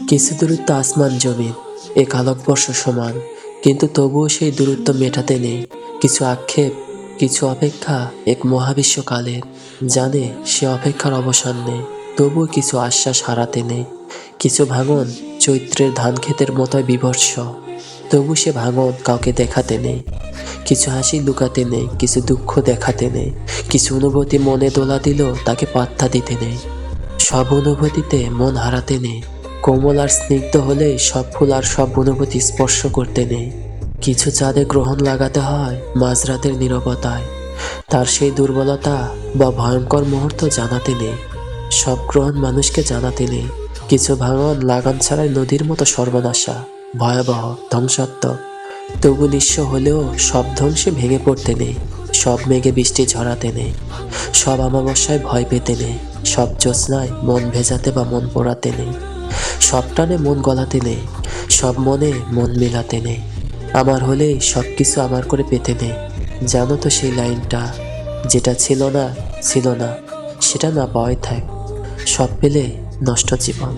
কিছু দূরত্ব আসমান জমিন, এক আলোকবর্ষ সমান, কিন্তু তবুও সেই দূরত্ব মেটাতে নেই। কিছু আক্ষেপ, কিছু অপেক্ষা এক মহাবিশ্বকালের, জানে সে অপেক্ষার অবসান নেই। তবুও কিছু আশ্বাস হারাতে নেই। কিছু ভাঙন চৈত্রের ধান ক্ষেতের মতোই বিভৎস, তবু সে ভাঙন কাউকে দেখাতে নেই। কিছু হাসি লুকাতে নেই, কিছু দুঃখ দেখাতে নেই। কিছু অনুভূতি মনে দোলা দিল তাকে পাত্তা দিতে নেই। সব অনুভূতিতে মন হারাতে নেই। কোমল আর স্নিগ্ধ হলে সব ফুল আর সব অনুভূতি স্পর্শ করতে নেই। কিছু চাঁদে গ্রহণ লাগাতে হয় মাঝরাতের নীরবতায়, তার সেই দুর্বলতা বা ভয়ঙ্কর মুহূর্ত জানাতে নেই। সব গ্রহণ মানুষকে জানাতে নেই। কিছু ভাঙন লাগাম ছাড়াই নদীর মতো সর্বনাশা, ভয়াবহ, ধ্বংসাত্মক। তবু নিঃস্ব হলেও সব ধ্বংসে ভেঙে পড়তে নেই। সব মেঘে বৃষ্টি ঝরাতে নেই। সব অমাবস্যায় ভয় পেতে নেই। সব জ্যোৎস্নায় মন ভেজাতে বা মন পোড়াতে নেই। সব টানে মন গলাতে নেই। সব মনে মন মেলাতে নেই। আমার হলেই সব কিছু আমার করে পেতে নেই। জানো তো সেই লাইনটা, যেটা ছিল না ছিল না, সেটা না পাওয়াই থাক, সব পেলে নষ্ট জীবন।